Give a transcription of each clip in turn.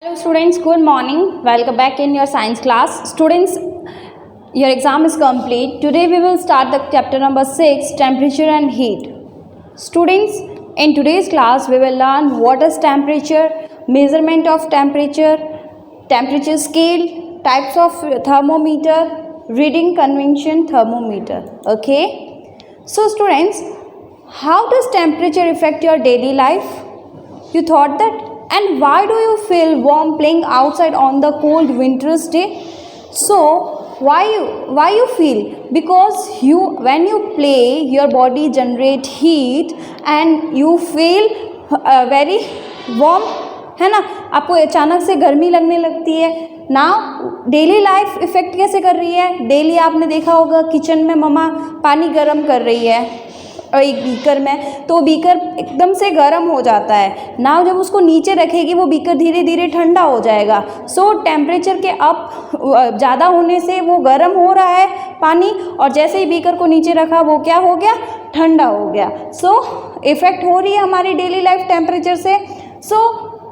Hello students, good morning. Welcome back in your science class. Students, your exam is complete. Today we will start the chapter number 6, temperature and heat. Students, in today's class we will learn what is temperature, measurement of temperature, temperature scale, types of thermometer, reading convention thermometer. Okay? So students, how does temperature affect your daily life? You thought that? And why do you feel warm playing outside on the cold winter's day? So why you feel? Because when you play, your body generate heat and you feel very warm, है ना. आपको अचानक से गर्मी लगने लगती है ना. डेली लाइफ इफेक्ट कैसे कर रही है? डेली आपने देखा होगा किचन में मम्मा पानी गर्म कर रही है एक बीकर में, तो बीकर एकदम से गर्म हो जाता है ना. जब उसको नीचे रखेगी वो बीकर धीरे धीरे ठंडा हो जाएगा. सो टेम्परेचर के अप ज़्यादा होने से वो गर्म हो रहा है पानी, और जैसे ही बीकर को नीचे रखा वो क्या हो गया? ठंडा हो गया. सो इफ़ेक्ट हो रही है हमारी डेली लाइफ टेम्परेचर से. So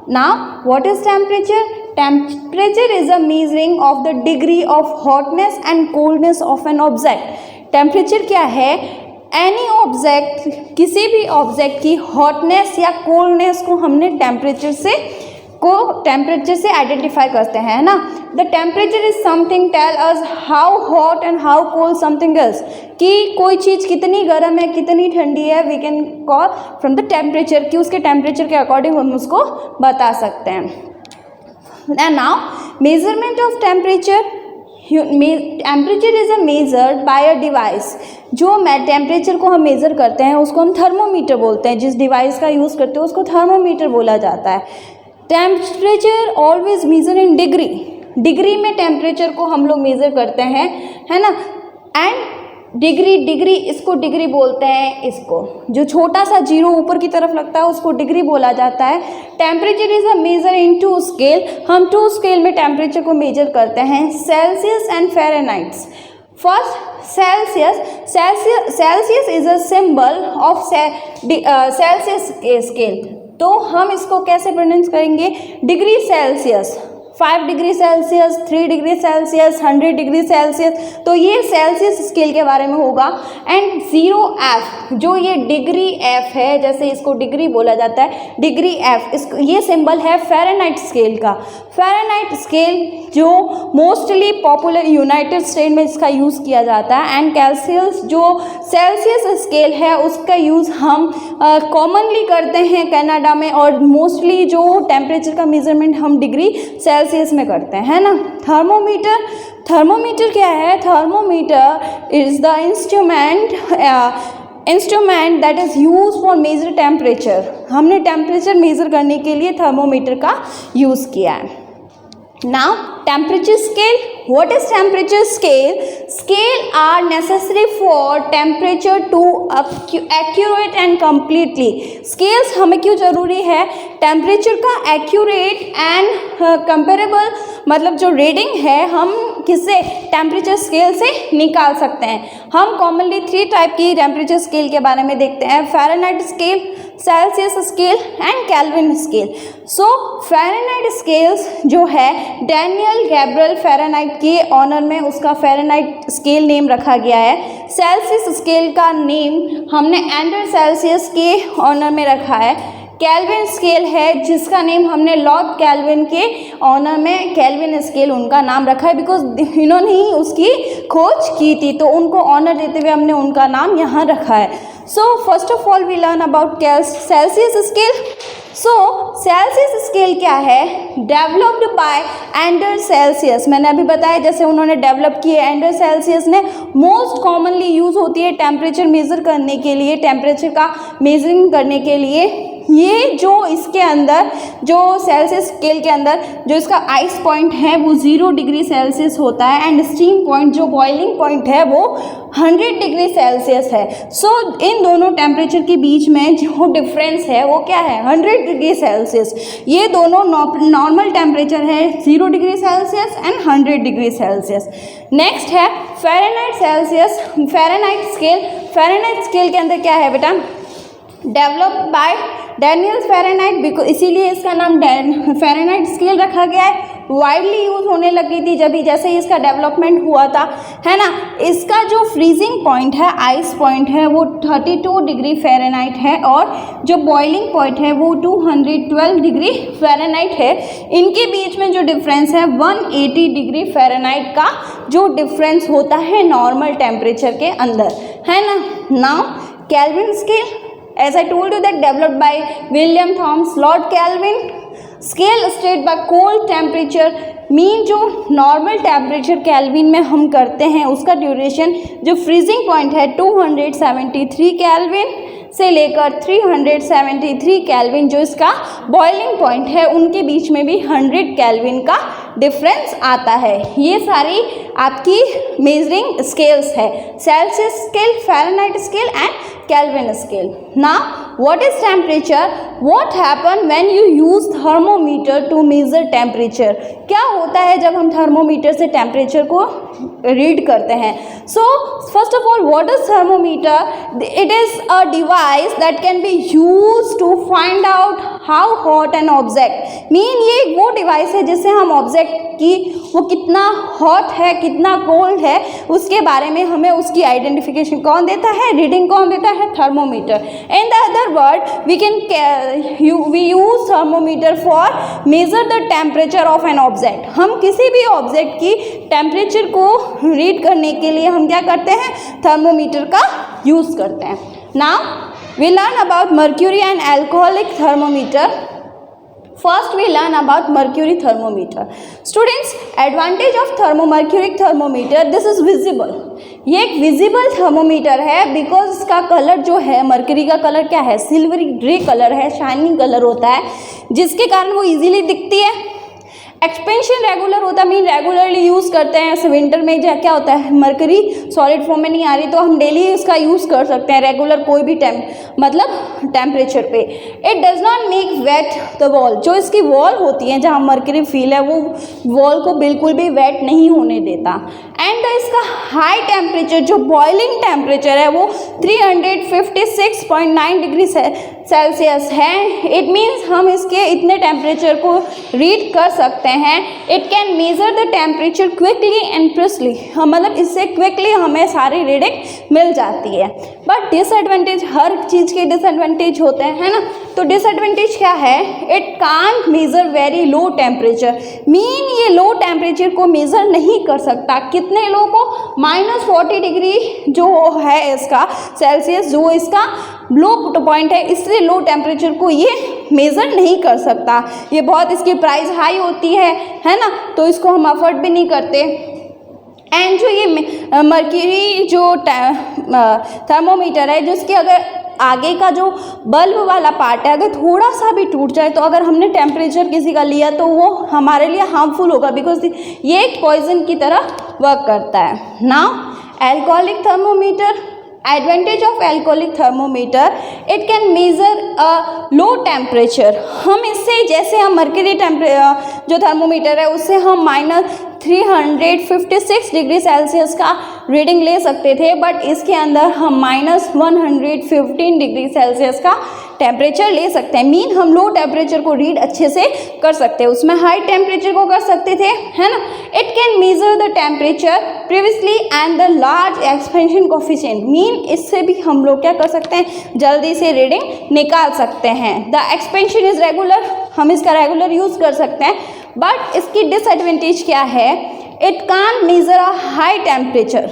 now what is temperature? Temperature is a measuring of the degree of hotness and coldness of an object. Temperature क्या है? एनी ऑब्जेक्ट, किसी भी ऑब्जेक्ट की हॉटनेस या कोल्डनेस को हमने टेम्परेचर से आइडेंटिफाई करते हैं, है ना. The temperature is something tell us how hot and how cold something is, कि कोई चीज़ कितनी गर्म है कितनी ठंडी है, we can call from the temperature, कि उसके टेम्परेचर के अकॉर्डिंग हम उसको बता सकते हैं. And now measurement of temperature. Temperature is a measured by a device. जो टेम्परेचर को हम मेज़र करते हैं उसको हम थर्मोमीटर बोलते हैं. जिस डिवाइस का यूज़ करते हैं उसको थर्मोमीटर बोला जाता है. Temperature always measure in degree. Degree में टेम्परेचर को हम लोग मेज़र करते हैं, है ना. एंड डिग्री इसको डिग्री बोलते हैं. इसको जो छोटा सा जीरो ऊपर की तरफ लगता है उसको डिग्री बोला जाता है. Temperature is a measure in 2 scale. हम 2 स्केल में टेम्परेचर को मेजर करते हैं, Celsius and Fahrenheit. First Celsius is a symbol of Celsius scale. तो हम इसको कैसे प्रोनाउंस करेंगे? Degree Celsius, 5 degree Celsius, 3 degree Celsius, 100 degree Celsius. तो ये सेल्सियस स्केल के बारे में होगा. एंड 0F, जो ये डिग्री F है, जैसे इसको डिग्री बोला जाता है, डिग्री F, इसको ये सिंबल है फ़ारेनहाइट स्केल का. फ़ारेनहाइट स्केल जो मोस्टली पॉपुलर यूनाइटेड स्टेट में इसका यूज़ किया जाता है. एंड कैल्सियस, जो सेल्सियस स्केल है, उसका यूज़ हम कॉमनली करते हैं कनाडा में, और मोस्टली जो टेम्परेचर का मेजरमेंट हम डिग्री सेल्सियस में करते हैं, है ना. थर्मोमीटर क्या है? Thermometer is the instrument that is use for measure temperature. हमने टेम्परेचर मेज़र करने के लिए थर्मोमीटर का यूज़ किया है. Now temperature scale. What is temperature scale? Scale are necessary for temperature to accurate and completely. Scales हमें क्यों ज़रूरी है? टेम्परेचर का accurate and comparable, मतलब जो रीडिंग है हम किससे? टेम्परेचर स्केल से निकाल सकते हैं. हम कॉमनली 3 टाइप की टेम्परेचर स्केल के बारे में देखते हैं, Fahrenheit scale, Celsius scale and kelvin scale. So Fahrenheit scales जो है, डैनियल गैब्रियल फ़ारेनहाइट के ऑनर में उसका फ़ारेनहाइट स्केल नेम रखा गया है. सेल्सियस स्केल का नेम हमने एंडर सेल्सियस के ऑनर में रखा है. केल्विन स्केल है जिसका नेम हमने लॉर्ड केल्विन के ऑनर में केल्विन स्केल उनका नाम रखा है, बिकॉज इन्होंने ही उसकी खोज की थी, तो उनको ऑनर देते हुए हमने उनका नाम यहाँ रखा है. So first of all we learn about Celsius scale. So Celsius scale क्या है? Developed by Ander Celsius. मैंने अभी बताया जैसे उन्होंने डेवलप किए एंडर सेल्सियस ने. मोस्ट कॉमनली यूज़ होती है टेम्परेचर मेज़र करने के लिए, टेम्परेचर का मेजरिंग करने के लिए. ये जो इसके अंदर, जो सेल्सियस स्केल के अंदर जो इसका आइस पॉइंट है वो 0 डिग्री सेल्सियस होता है. एंड स्टीम पॉइंट, जो बॉइलिंग पॉइंट है, वो 100 डिग्री सेल्सियस है. सो इन दोनों टेम्परेचर के बीच में जो डिफरेंस है वो क्या है? 100 डिग्री सेल्सियस. ये दोनों नॉर्मल टेम्परेचर है, 0 degree Celsius and 100 degree Celsius. Next है फ़ारेनहाइट स्केल. फ़ारेनहाइट स्केल के अंदर क्या है बेटा? Developed by Daniel Fahrenheit, because इसीलिए इसका नाम फ़ारेनहाइट स्केल रखा गया है। वाइडली यूज़ होने लगी थी जब जैसे ही इसका डेवलपमेंट हुआ था, है ना। इसका जो फ्रीजिंग पॉइंट है, आइस पॉइंट है, वो 32 डिग्री फ़ारेनहाइट है और जो बॉइलिंग पॉइंट है वो 212 डिग्री फ़ारेनहाइट है। इनके बीच में जो डिफरेंस है 180 डिग्री फ़ारेनहाइट का जो डिफरेंस होता है नॉर्मल टेम्परेचर के अंदर, है ना। Now kelvin scale, as I told you that developed by William Thomson, Lord Kelvin, scale state by cold temperature, mean जो नॉर्मल टेम्परेचर केल्विन में हम करते हैं उसका ड्यूरेशन जो फ्रीजिंग पॉइंट है 273 केल्विन से लेकर 373 केल्विन जो इसका बॉइलिंग पॉइंट है उनके बीच में भी 100 केल्विन का डिफरेंस आता है। ये सारी आपकी मेजरिंग स्केल्स है, Celsius scale, Fahrenheit scale and Kelvin scale. Now, what is temperature? What happen when you use thermometer to measure temperature? क्या होता है जब हम थर्मोमीटर से टेम्परेचर को रीड करते हैं? So, first of all, what is thermometer? It is a device that can be used to find out how hot an object. Mean ये वो डिवाइस है जिससे हम ऑब्जेक्ट की वो कितना हॉट है, कितना कोल्ड है, उसके बारे में हमें उसकी आइडेंटिफिकेशन कौन देता है, रीडिंग कौन देता है, thermometer. In the other word we use thermometer for measure the temperature of an object. हम किसी भी ऑब्जेक्ट की टेम्परेचर को रीड करने के लिए हम क्या करते हैं, थर्मोमीटर का यूज़ करते हैं। Now we learn about mercury and alcoholic thermometer. First we learn about mercury thermometer. Students, advantage of mercury thermometer, this is visible. ये एक विजिबल थर्मोमीटर है बिकॉज इसका कलर जो है, मर्क्यूरी का कलर क्या है, सिल्वरी ग्रे कलर है, शाइनिंग कलर होता है जिसके कारण वो इजीली दिखती है। एक्सपेंशन रेगुलर होता है, मीन रेगुलरली यूज़ करते हैं। ऐसे विंटर में जो क्या होता है, मर्करी सॉलिड फॉर्म में नहीं आ रही तो हम डेली इसका यूज़ कर सकते हैं रेगुलर कोई भी टेम्परेचर पे। It does not make wet the wall, जो इसकी वॉल होती है जहाँ मर्करी फील है वो वॉल को बिल्कुल भी वेट नहीं होने देता। एंड इसका हाई टेम्परेचर जो बॉइलिंग टेम्परेचर है वो 356.9 डिग्री सेल्सियस है। इट मीन्स हम इसके इतने टेम्परेचर को रीड कर सकते हैं। It can measure the temperature quickly and precisely, मतलब इससे क्विकली हमें सारी रीडिंग मिल जाती है। बट डिसएडवांटेज, हर चीज़ के डिसएडवांटेज होते हैं, है ना। तो डिसएडवांटेज क्या है, it can't measure very low temperature, mean ये लो टेम्परेचर को मेज़र नहीं कर सकता। कितने लो को, -40 डिग्री जो है इसका सेल्सियस, जो इसका लो पॉइंट है, इससे लो टेम्परेचर को ये मेज़र नहीं कर सकता। ये बहुत इसकी प्राइस हाई होती है ना, तो इसको हम अफोर्ड भी नहीं करते। एंड जो ये मर्क्यूरी जो थर्मोमीटर है, जिसके अगर आगे का जो बल्ब वाला पार्ट है अगर थोड़ा सा भी टूट जाए तो अगर हमने टेम्परेचर किसी का लिया तो वो हमारे लिए हार्मफुल होगा, बिकॉज ये एक पॉइजन की तरह वर्क करता है। Now alcoholic thermometer, advantage of alcoholic thermometer, it can measure a low temperature. हम इससे, जैसे हम मर्क्यूरी जो थर्मोमीटर है उससे हम -356 डिग्री सेल्सियस का रीडिंग ले सकते थे, बट इसके अंदर हम -115 डिग्री सेल्सियस का टेम्परेचर ले सकते हैं। मीन हम लो टेम्परेचर को रीड अच्छे से कर सकते हैं, उसमें हाई टेम्परेचर को कर सकते थे, है ना। It can measure the temperature previously and the large expansion coefficient, mean इससे भी हम लोग क्या कर सकते हैं, जल्दी से रीडिंग निकाल सकते हैं। द एक्सपेंशन इज रेगुलर, हम इसका रेगुलर यूज़ कर सकते हैं। बट इसकी डिसएडवांटेज क्या है, it can't measure a high temperature.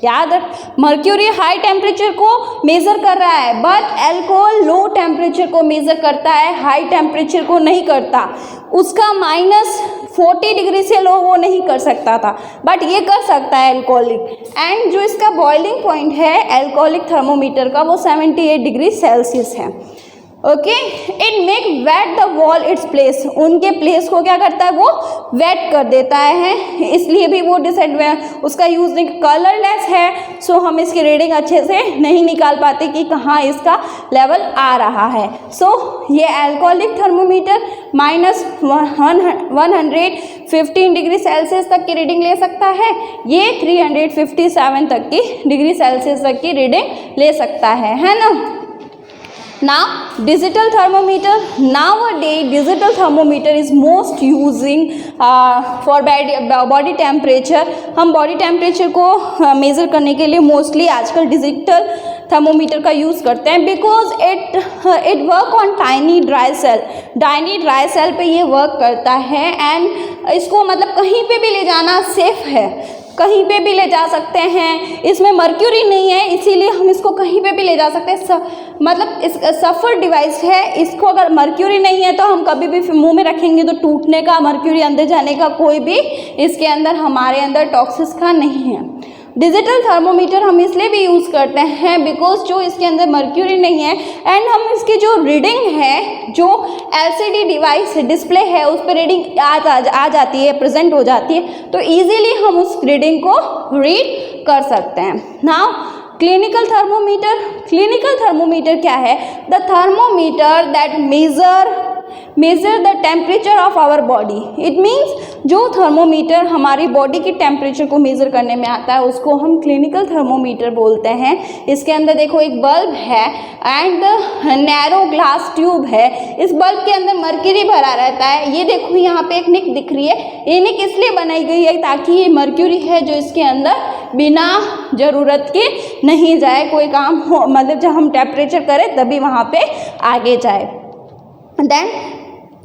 याद रख, मर्क्यूरी हाई टेम्परेचर को मेज़र कर रहा है, बट एल्कोहल लो टेम्परेचर को मेज़र करता है, हाई टेम्परेचर को नहीं करता। उसका -40 डिग्री से लो वो नहीं कर सकता था, बट ये कर सकता है एल्कोहलिक। एंड जो इसका बॉइलिंग पॉइंट है एल्कोहलिक थर्मोमीटर का वो 78 डिग्री सेल्सियस है। Okay, it make wet the wall its place, उनके प्लेस को क्या करता है, वो वेट कर देता है, इसलिए भी वो उसका यूज़ नहीं, कलरलेस है, सो हम इसकी रीडिंग अच्छे से नहीं निकाल पाते कि कहाँ इसका लेवल आ रहा है। सो ये एल्कोहलिक थर्मोमीटर -115 डिग्री सेल्सियस तक की रीडिंग ले सकता है, ये 357 तक की डिग्री सेल्सियस तक की रीडिंग ले सकता है ना। Now digital thermometer, nowadays digital thermometer is most using for body temperature. हम body temperature को measure करने के लिए mostly आजकल digital thermometer का यूज़ करते हैं because it work on tiny dry cell पे ये वर्क करता है एंड इसको मतलब कहीं पे भी ले जाना सेफ है, कहीं पे भी ले जा सकते हैं। इसमें मर्क्यूरी नहीं है इसीलिए हम इसको कहीं पे भी ले जा सकते हैं। मतलब इस सफर डिवाइस है, इसको अगर मर्क्यूरी नहीं है तो हम कभी भी मुंह में रखेंगे तो टूटने का, मर्क्यूरी अंदर जाने का कोई भी इसके अंदर हमारे अंदर टॉक्सिस का नहीं है। डिजिटल थर्मोमीटर हम इसलिए भी यूज़ करते हैं बिकॉज जो इसके अंदर मर्क्यूरी नहीं है एंड हम इसकी जो रीडिंग है, जो एलसीडी डिवाइस डिस्प्ले है उस पर रीडिंग आ जाती है, प्रेजेंट हो जाती है, तो इजीली हम उस रीडिंग को रीड कर सकते हैं। नाउ क्लिनिकल थर्मोमीटर क्या है? The thermometer that measure the temperature of our body. It means जो थर्मोमीटर हमारी बॉडी की टेम्परेचर को मेज़र करने में आता है उसको हम क्लिनिकल थर्मोमीटर बोलते हैं। इसके अंदर देखो एक बल्ब है एंड नैरो ग्लास ट्यूब है। इस बल्ब के अंदर मर्क्यूरी भरा रहता है। ये देखो यहाँ पे एक निक दिख रही है, ये निक इसलिए बनाई गई है ताकि ये मर्क्यूरी है जो इसके अंदर बिना ज़रूरत के नहीं जाए, कोई काम हो मतलब जब हम टेम्परेचर करें तभी वहाँ पे आगे जाए। Then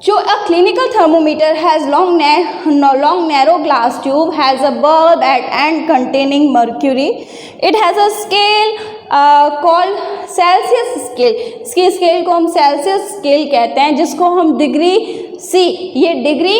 जो a clinical thermometer has long narrow glass tube, has a bulb at end containing mercury. It has a scale called Celsius scale. इसकी स्केल को हम सेल्सियस स्केल कहते हैं जिसको हम डिग्री C, ये degree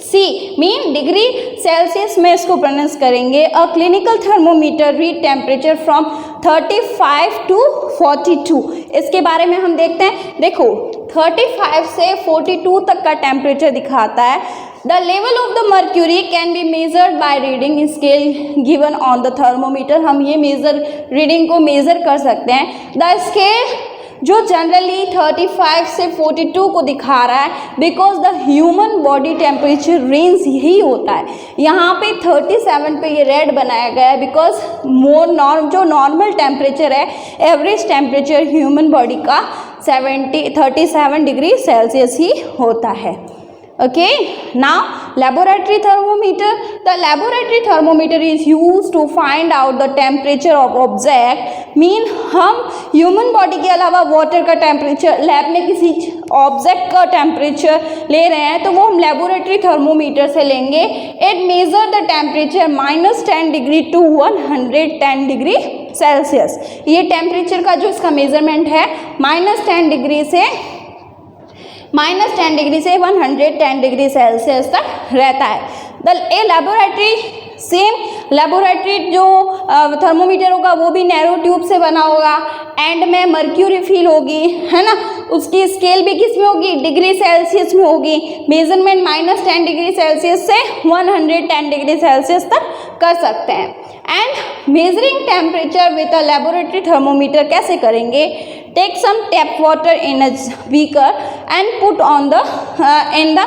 C mean degree Celsius में इसको प्रोनाउंस करेंगे। A clinical thermometer read temperature from 35 to 42। इसके बारे में हम देखते हैं। देखो 35 से 42 तक का टेम्परेचर दिखाता है। The level of the mercury can be measured by reading scale given on the thermometer. हम ये रीडिंग को मेज़र कर सकते हैं। द स्केल जो जनरली 35 से 42 को दिखा रहा है because the human body temperature range यही होता है। यहाँ पे 37 पे ये रेड बनाया गया है बिकॉज जो नॉर्मल टेम्परेचर है, एवरेज टेम्परेचर ह्यूमन बॉडी का 37 डिग्री सेल्सियस ही होता है। Okay, now laboratory thermometer. The laboratory thermometer is used to find out the temperature of object. Mean हम ह्यूमन बॉडी के अलावा वाटर का टेम्परेचर, लैब में किसी ऑब्जेक्ट का टेम्परेचर ले रहे हैं तो वो हम लेबोरेटरी थर्मोमीटर से लेंगे। It measure the temperature -10 degree to 110 degree Celsius. ये टेम्परेचर का जो इसका मेजरमेंट है -10 डिग्री से 110 डिग्री सेल्सियस तक रहता है। सेम लेबोरेटरी जो थर्मोमीटर होगा वो भी नैरो ट्यूब से बना होगा, एंड में मर्क्यूरी फील होगी, है ना। उसकी स्केल भी किस में होगी? डिग्री सेल्सियस में होगी। मेजरमेंट -10 डिग्री सेल्सियस से 110 डिग्री सेल्सियस तक कर सकते हैं। And measuring temperature with a laboratory thermometer कैसे करेंगे? Take some tap water in a beaker and put on the in the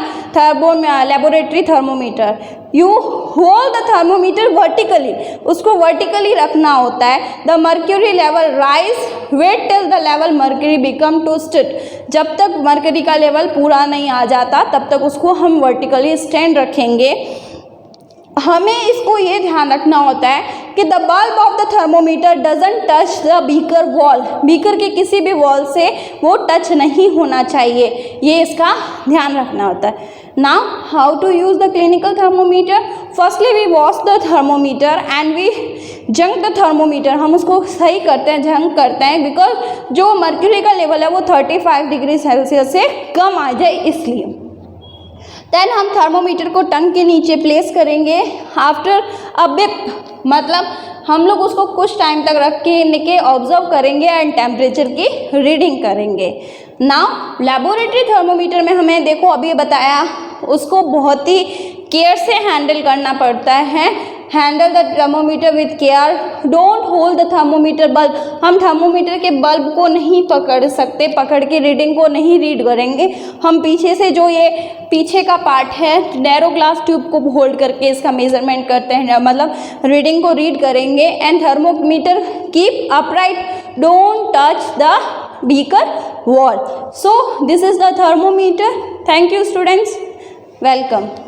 laboratory thermometer. You hold the thermometer vertically, उसको vertically रखना होता है। The mercury level rise, wait till the level mercury become to steady. जब तक mercury का level पूरा नहीं आ जाता तब तक उसको हम वर्टिकली स्टैंड रखेंगे। हमें इसको ये ध्यान रखना होता है कि the bulb of the thermometer doesn't touch the beaker wall. Beaker के किसी भी वॉल से वो टच नहीं होना चाहिए, ये इसका ध्यान रखना होता है। Now how to use the clinical thermometer? Firstly we wash the thermometer and we junk the thermometer. हम उसको सही करते हैं, जंक करते हैं बिकॉज जो मर्क्यूरी का लेवल है वो 35 डिग्री सेल्सियस से कम आ जाए इसलिए। देन हम थर्मोमीटर को टंग के नीचे प्लेस करेंगे। आफ्टर अ बिप, मतलब हम लोग उसको कुछ टाइम तक रख के ऑब्जर्व करेंगे एंड टेम्परेचर की रीडिंग करेंगे। नाउ लेबोरेटरी थर्मोमीटर में हमें देखो अभी बताया उसको बहुत ही केयर से हैंडल करना पड़ता है। Handle the thermometer with care, don't hold the thermometer bulb. हम थर्मोमीटर के बल्ब को नहीं पकड़ सकते, पकड़ के रीडिंग को नहीं रीड करेंगे। हम पीछे से जो ये पीछे का पार्ट है नैरो ग्लास ट्यूब को होल्ड करके इसका मेजरमेंट करते हैं, मतलब रीडिंग को रीड करेंगे। And thermometer keep upright, don't touch the weaker wall. So this is the thermometer. Thank you students. Welcome.